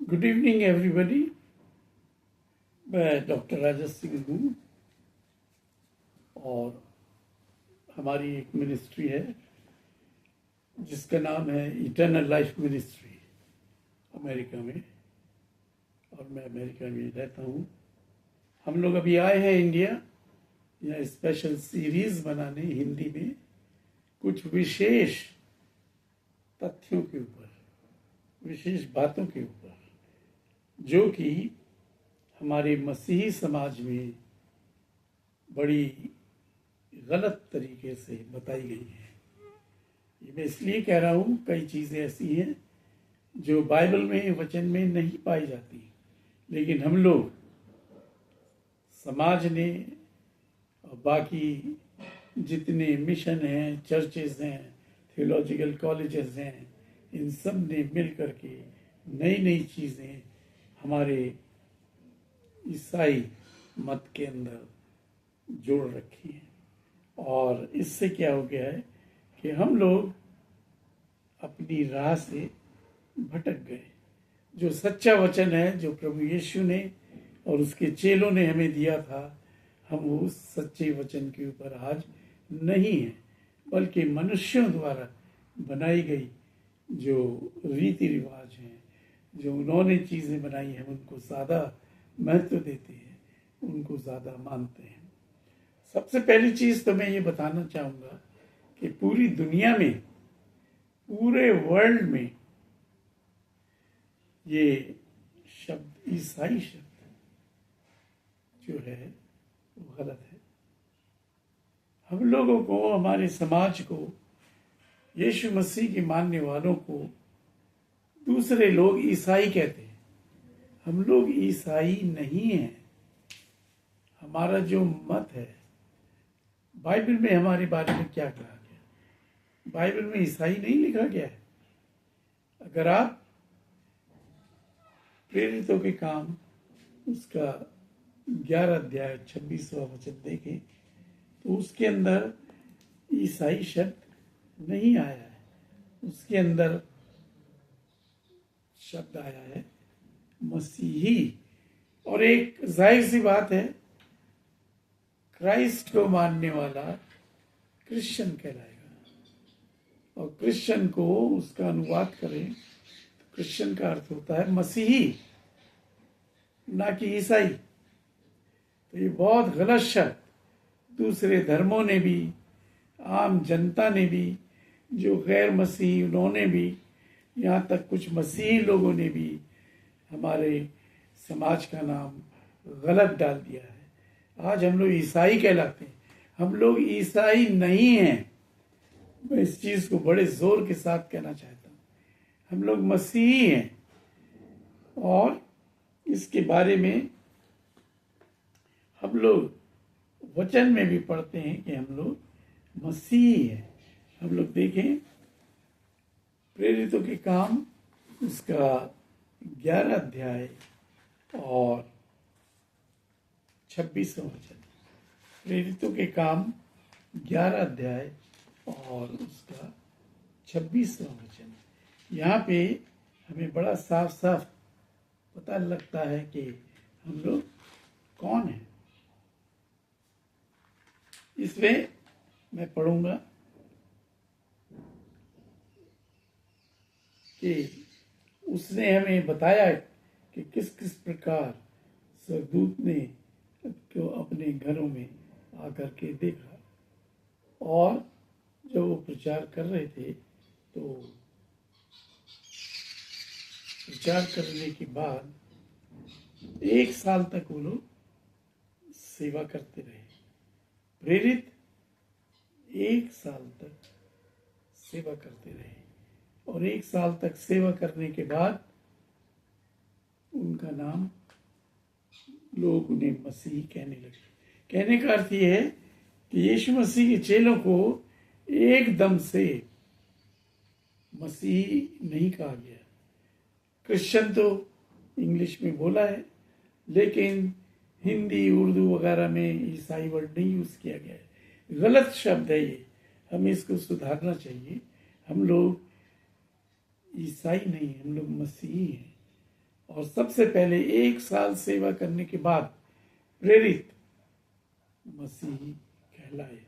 Good evening everybody. मैं doctor Raja Singh हूँ और हमारी एक मिनिस्ट्री है जिसका नाम है इटर्नल लाइफ मिनिस्ट्री अमेरिका में, और मैं अमेरिका में रहता हूँ। हम लोग अभी आए हैं इंडिया यहाँ स्पेशल सीरीज बनाने हिंदी में कुछ विशेष तथ्यों के ऊपर, विशेष बातों के ऊपर जो कि हमारे मसीही समाज में बड़ी गलत तरीके से बताई गई है। ये मैं इसलिए कह रहा हूँ, कई चीज़ें ऐसी हैं जो बाइबल में, वचन में नहीं पाई जाती, लेकिन हम लोग समाज ने और बाकी जितने मिशन हैं, चर्चेज हैं, थियोलॉजिकल कॉलेजेस हैं, इन सब ने मिल करके नई नई चीज़ें हमारे ईसाई मत के अंदर जोड़ रखी हैं। और इससे क्या हो गया है कि हम लोग अपनी राह से भटक गए। जो सच्चा वचन है, जो प्रभु यीशु ने और उसके चेलों ने हमें दिया था, हम उस सच्चे वचन के ऊपर आज नहीं हैं, बल्कि मनुष्यों द्वारा बनाई गई जो रीति रिवाज हैं, जो उन्होंने चीज़ें बनाई हैं, उनको ज़्यादा महत्व देते हैं, उनको ज़्यादा मानते हैं। सबसे पहली चीज़ तो मैं ये बताना चाहूँगा कि पूरी दुनिया में, पूरे वर्ल्ड में ये शब्द, ईसाई शब्द जो है वो गलत है। हम लोगों को, हमारे समाज को, यीशु मसीह के मानने वालों को दूसरे लोग ईसाई कहते हैं। हम लोग ईसाई नहीं हैं। हमारा जो मत है, बाइबल में हमारे बारे में क्या कहा गया? बाइबल में ईसाई नहीं लिखा गया है। अगर आप प्रेरितों के काम उसका 11 अध्याय 26वां वचन देखें तो उसके अंदर ईसाई शब्द नहीं आया है। उसके अंदर शब्द आया है मसीही। और एक जाहिर सी बात है, क्राइस्ट को मानने वाला क्रिश्चियन कहलाएगा। और क्रिश्चियन को उसका अनुवाद करें तो क्रिश्चियन का अर्थ होता है मसीही, ना कि ईसाई। तो ये बहुत गलत शब्द दूसरे धर्मों ने भी, आम जनता ने भी, जो गैर मसीही उन्होंने भी, यहाँ तक कुछ मसीही लोगों ने भी हमारे समाज का नाम गलत डाल दिया है। आज हम लोग ईसाई कहलाते हैं। हम लोग ईसाई नहीं हैं। मैं इस चीज़ को बड़े जोर के साथ कहना चाहता हूँ, हम लोग मसीही हैं। और इसके बारे में हम लोग वचन में भी पढ़ते हैं कि हम लोग मसीही हैं। हम लोग देखें प्रेरितों के काम उसका 11 अध्याय और 26वां वचन। प्रेरितों के काम 11 अध्याय और उसका 26वां वचन। यहाँ पे हमें बड़ा साफ साफ पता लगता है कि हम लोग कौन हैं। इसमें मैं पढ़ूंगा कि उसने हमें बताया कि किस किस प्रकार सरदूत ने को अपने घरों में आकर के देखा। और जब वो प्रचार कर रहे थे तो प्रचार करने के बाद 1 साल तक वो लोग सेवा करते रहे। प्रेरित 1 साल तक सेवा करते रहे, और 1 साल तक सेवा करने के बाद उनका नाम, लोग उन्हें मसीह कहने लगे। कहने का अर्थ यह है कि यीशु मसीह के चेलों को एकदम से मसीह नहीं कहा गया। क्रिश्चियन तो इंग्लिश में बोला है, लेकिन हिंदी, उर्दू वगैरह में ईसाई वर्ड नहीं यूज किया गया है। गलत शब्द है ये, हमें इसको सुधारना चाहिए। हम लोग ईसाई नहीं, हम लोग मसीही हैं। और सबसे पहले 1 साल सेवा करने के बाद प्रेरित मसीही कहलाए।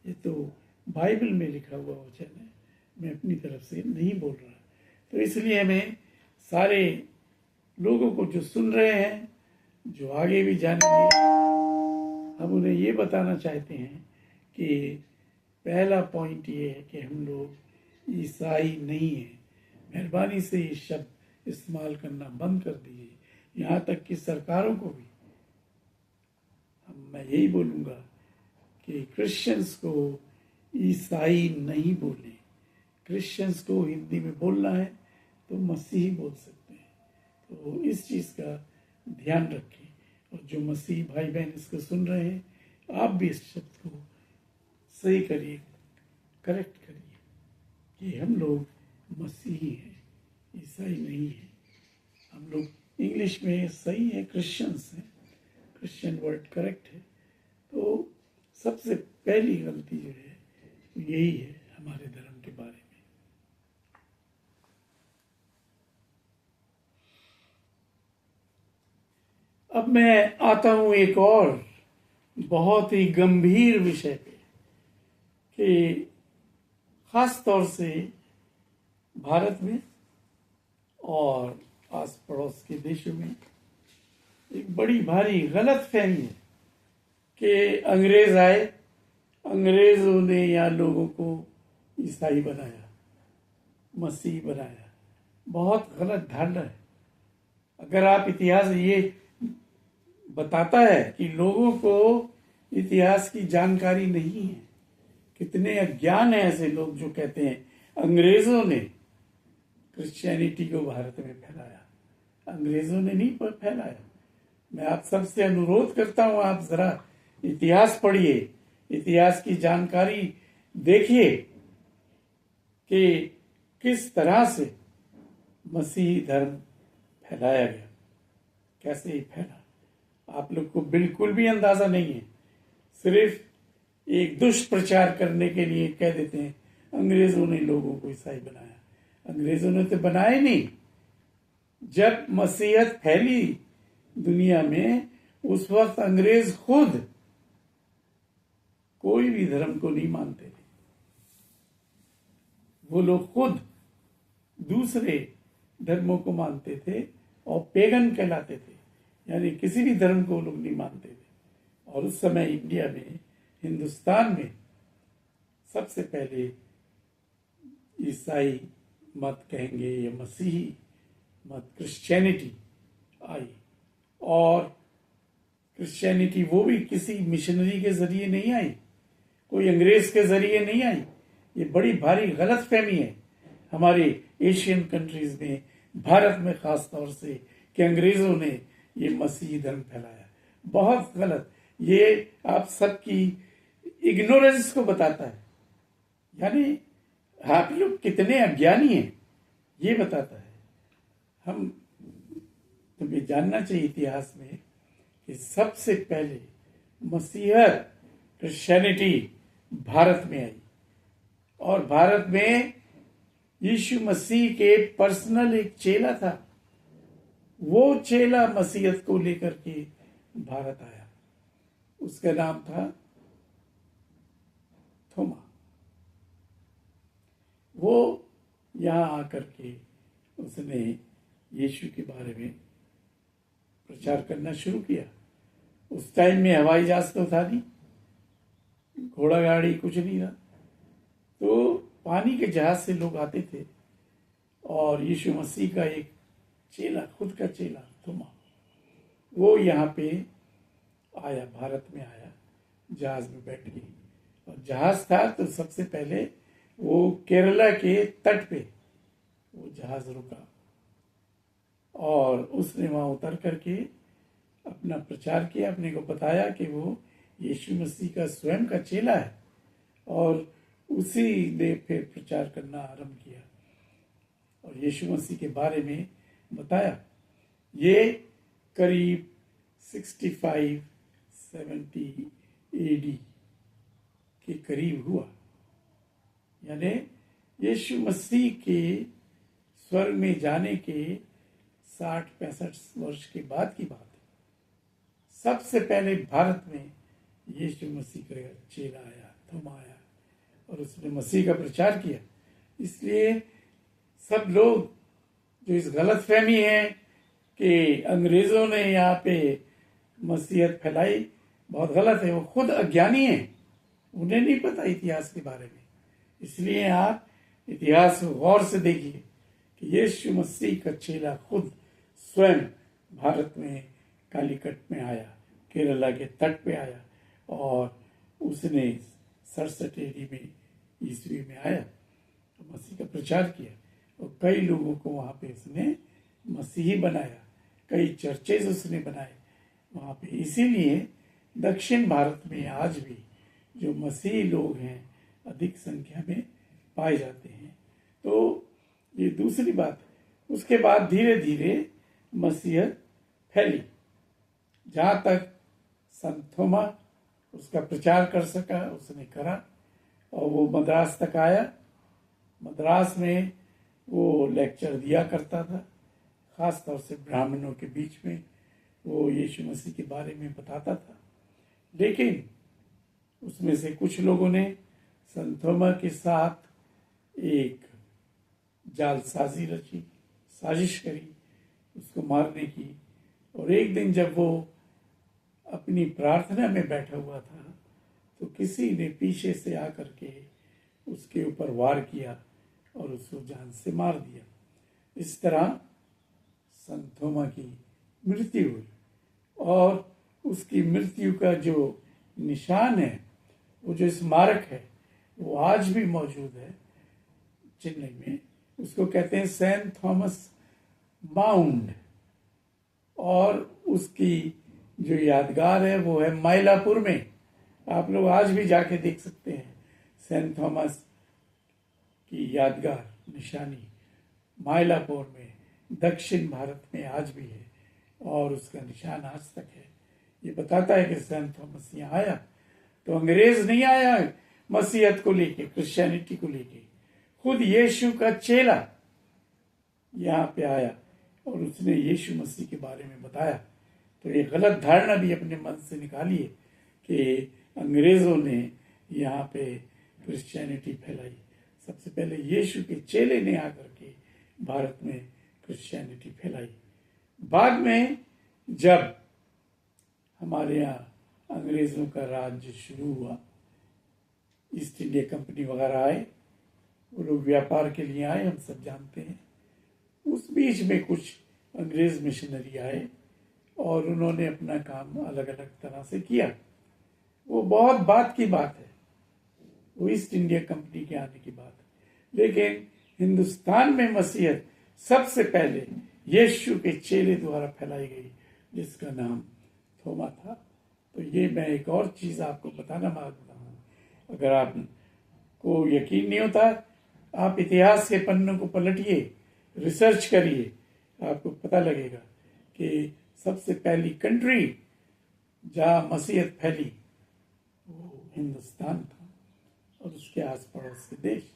ये तो बाइबल में लिखा हुआ वचन है, मैं अपनी तरफ से नहीं बोल रहा। तो इसलिए हमें सारे लोगों को जो सुन रहे हैं, जो आगे भी जानेंगे, हम उन्हें ये बताना चाहते हैं कि पहला पॉइंट ये है कि हम लोग ईसाई नहीं हैं। मेहरबानी से ये शब्द इस्तेमाल करना बंद कर दीजिए। यहाँ तक कि सरकारों को भी मैं यही बोलूँगा कि क्रिश्चियंस को ईसाई नहीं बोले। क्रिश्चियंस को हिंदी में बोलना है तो मसीही बोल सकते हैं। तो इस चीज़ का ध्यान रखें, और जो मसीही भाई बहन इसको सुन रहे हैं, आप भी इस शब्द को सही करिए, करेक्ट करिए कि हम लोग मसीही हैं, ईसाई नहीं है। हम लोग इंग्लिश में सही है, क्रिश्चियंस हैं, क्रिश्चियन वर्ड करेक्ट है। तो सबसे पहली गलती जो है यही है हमारे धर्म के बारे में। अब मैं आता हूं एक और बहुत ही गंभीर विषय पे कि खास तौर से भारत में और आस पड़ोस के देशों में एक बड़ी भारी गलत फहमी है कि अंग्रेज आए, अंग्रेजों ने यहाँ लोगों को ईसाई बनाया, मसीही बनाया। बहुत गलत धारणा है। अगर आप इतिहास ये बताता है कि लोगों को इतिहास की जानकारी नहीं है। कितने अज्ञान है ऐसे लोग जो कहते हैं अंग्रेजों ने क्रिश्चियनिटी को भारत में फैलाया। अंग्रेजों ने नहीं फैलाया। मैं आप सबसे अनुरोध करता हूं, आप जरा इतिहास पढ़िए, इतिहास की जानकारी देखिए कि किस तरह से मसीही धर्म फैलाया गया, कैसे ही फैला। आप लोग को बिल्कुल भी अंदाजा नहीं है। सिर्फ एक दुष्प्रचार करने के लिए कह देते हैं अंग्रेजों ने लोगों को ईसाई बनाया। अंग्रेजों ने तो बनाया नहीं। जब मसीहत फैली दुनिया में, उस वक्त अंग्रेज खुद कोई भी धर्म को नहीं मानते थे। वो लोग खुद दूसरे धर्मों को मानते थे और पेगन कहलाते थे, यानी किसी भी धर्म को लोग नहीं मानते थे। और उस समय इंडिया में, हिंदुस्तान में सबसे पहले ईसाई मत कहेंगे या मसीही मत, क्रिश्चियनिटी आई। और क्रिश्चियनिटी वो भी किसी मिशनरी के जरिए नहीं आई, कोई अंग्रेज के जरिए नहीं आई। ये बड़ी भारी गलत फहमी है हमारे एशियन कंट्रीज में, भारत में खास तौर से, कि अंग्रेजों ने ये मसीही धर्म फैलाया। बहुत गलत। ये आप सबकी इग्नोरेंस को बताता है, यानी आप लोग कितने अज्ञानी हैं ये बताता है। हम तुम्हें जानना चाहिए इतिहास में कि सबसे पहले मसीहत, क्रिश्चियनिटी भारत में आई। और भारत में यीशु मसीह के पर्सनल एक चेला था। वो चेला मसीहत को लेकर के भारत आया। उसका नाम था थोमा। वो यहां आकर के उसने यीशु के बारे में प्रचार करना शुरू किया। उस टाइम में हवाई जहाज तो था नहीं, घोड़ा गाड़ी कुछ नहीं था। तो पानी के जहाज से लोग आते थे और यीशु मसीह का एक चेला, खुद का चेला थोमा, वो यहाँ पे आया, भारत में आया, जहाज में बैठ के। और जहाज था तो सबसे पहले वो केरला के तट पे वो जहाज रुका और उसने वहां उतर करके अपना प्रचार किया, अपने को बताया कि वो यीशु मसीह का स्वयं का चेला है। और उसी ने फिर प्रचार करना आरंभ किया और यीशु मसीह के बारे में बताया। ये करीब 65-70 AD के करीब हुआ। यानी यीशु मसीह के स्वर्ग में जाने के 60-65 वर्ष के बाद की बात है। सबसे पहले भारत में यीशु मसीह का चेला आया, थोमा आया, और उसने मसीह का प्रचार किया। इसलिए सब लोग जो इस गलत फहमी है कि अंग्रेजों ने यहाँ पे मसीहत फैलाई, बहुत गलत है। वो खुद अज्ञानी है, उन्हें नहीं पता इतिहास के बारे में। इसलिए आप इतिहास गौर से देखिए कि यीशु मसीह का चेला खुद स्वयं भारत में कालीकट में आया, केरला के तट पे आया, और उसने 67 AD में ईस्वी में आया तो मसीह का प्रचार किया, और कई लोगों को वहाँ पे उसने मसीही बनाया, कई चर्चेज उसने बनाए वहाँ पे। इसीलिए दक्षिण भारत में आज भी जो मसीही लोग हैं अधिक संख्या में पाए जाते हैं। तो ये दूसरी बात है। उसके बाद धीरे धीरे मसीहत फैली, जहाँ तक संत थोमा उसका प्रचार कर सका, उसने करा, और वो मद्रास तक आया। मद्रास में वो लेक्चर दिया करता था, खास तौर से ब्राह्मणों के बीच में वो यीशु मसीह के बारे में बताता था। लेकिन उसमें से कुछ लोगों ने संत थोमा के साथ एक जालसाजी रची, साजिश करी उसको मारने की। और एक दिन जब वो अपनी प्रार्थना में बैठा हुआ था तो किसी ने पीछे से आकर के उसके ऊपर वार किया और उसको जान से मार दिया। इस तरह संत थोमा की मृत्यु हुई, और उसकी मृत्यु का जो निशान है, वो जो स्मारक है, वो आज भी मौजूद है चेन्नई में। उसको कहते हैं सेंट थॉमस माउंड, और उसकी जो यादगार है वो है माइलापुर में। आप लोग आज भी जाके देख सकते हैं सेंट थॉमस की यादगार निशानी माइलापुर में, दक्षिण भारत में आज भी है, और उसका निशान आज तक है। ये बताता है कि सेंट थॉमस यहाँ आया तो अंग्रेज नहीं आया मसीहत को लेके, क्रिश्चियनिटी को लेके, खुद यीशु का चेला यहाँ पे आया और उसने यीशु मसीह के बारे में बताया। तो ये गलत धारणा भी अपने मन से निकालिए कि अंग्रेजों ने यहाँ पे क्रिश्चियनिटी फैलाई। सबसे पहले यीशु के चेले ने आकर के भारत में क्रिश्चियनिटी फैलाई। बाद में जब हमारे यहाँ अंग्रेजों का राज्य शुरू हुआ, ईस्ट इंडिया कंपनी वगैरह आए, वो लोग व्यापार के लिए आए, हम सब जानते हैं। उस बीच में कुछ अंग्रेज मिशनरी आए और उन्होंने अपना काम अलग अलग तरह से किया। वो बहुत बात की बात है, वो ईस्ट इंडिया कंपनी के आने की बात है। लेकिन हिंदुस्तान में मसीहत सबसे पहले यीशु के चेले द्वारा फैलाई गई, जिसका नाम थोमा था। तो ये मैं एक और चीज आपको बताना मांगता हूँ। अगर आपको यकीन नहीं होता, आप इतिहास के पन्नों को पलटिए, रिसर्च करिए, आपको पता लगेगा कि सबसे पहली कंट्री जहाँ मसीहत फैली वो हिंदुस्तान था, और उसके आस पड़ोस के देश।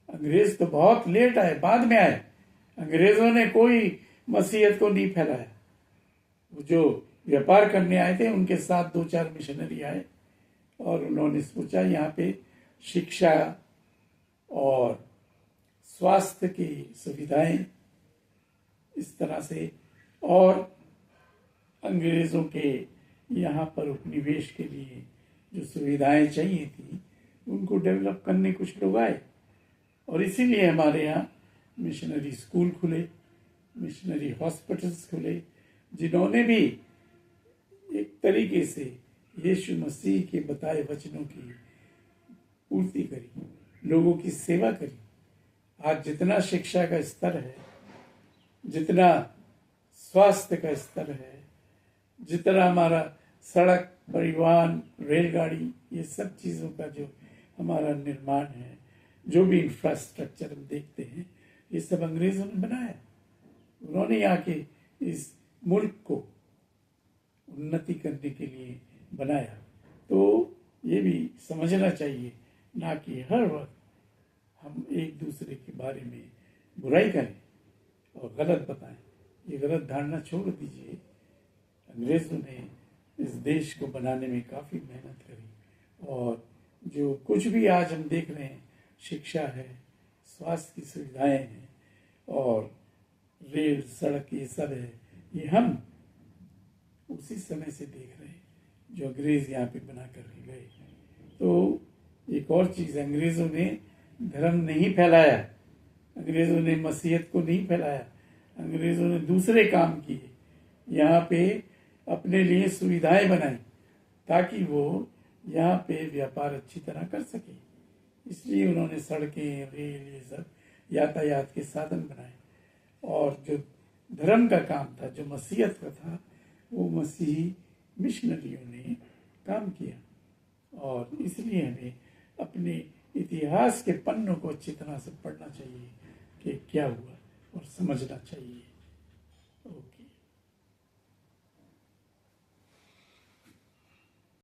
अंग्रेज तो बहुत लेट आए, बाद में आए। अंग्रेजों ने कोई मसीहत को नहीं फैलाया। वो जो व्यापार करने आए थे उनके साथ 2-4 मिशनरी आए और उन्होंने सोचा यहाँ पे शिक्षा और स्वास्थ्य की सुविधाएं इस तरह से, और अंग्रेजों के यहाँ पर उपनिवेश के लिए जो सुविधाएं चाहिए थी उनको डेवलप करने कुछ लोग आए। और इसीलिए हमारे यहाँ मिशनरी स्कूल खुले, मिशनरी हॉस्पिटल्स खुले, जिन्होंने भी एक तरीके से यीशु मसीह के बताए वचनों की पूर्ति करी, लोगों की सेवा करी। आज जितना शिक्षा का स्तर है, जितना स्वास्थ्य का स्तर है, जितना हमारा सड़क, परिवहन, रेलगाड़ी, ये सब चीज़ों का जो हमारा निर्माण है, जो भी इंफ्रास्ट्रक्चर हम देखते हैं, ये सब अंग्रेजों ने बनाया। उन्होंने यहाँ के इस मुल्क को उन्नति करने के लिए बनाया। तो ये भी समझना चाहिए, ना कि हर वक्त हम एक दूसरे के बारे में बुराई करें और गलत बताएं। ये गलत धारणा छोड़ दीजिए। अंग्रेजों ने इस देश को बनाने में काफी मेहनत करी, और जो कुछ भी आज हम देख रहे हैं, शिक्षा है, स्वास्थ्य की सुविधाएं हैं और रेल सड़क ये सब है, ये हम उसी समय से देख रहे हैं जो अंग्रेज यहाँ पे बना करके गए। तो एक और चीज, अंग्रेजों ने धर्म नहीं फैलाया, अंग्रेजों ने मसीहत को नहीं फैलाया, अंग्रेजों ने दूसरे काम किए। यहाँ पे अपने लिए सुविधाएं बनाई ताकि वो यहाँ पे व्यापार अच्छी तरह कर सके। इसलिए उन्होंने सड़कें, रेल, ये सब यातायात के साधन बनाए। और जो धर्म का काम था, जो मसीहत का था, वो मसीही मिशनरियों ने काम किया। और इसलिए हमें अपने इतिहास के पन्नों को अच्छी तरह से पढ़ना चाहिए कि क्या हुआ और समझना चाहिए। ओके।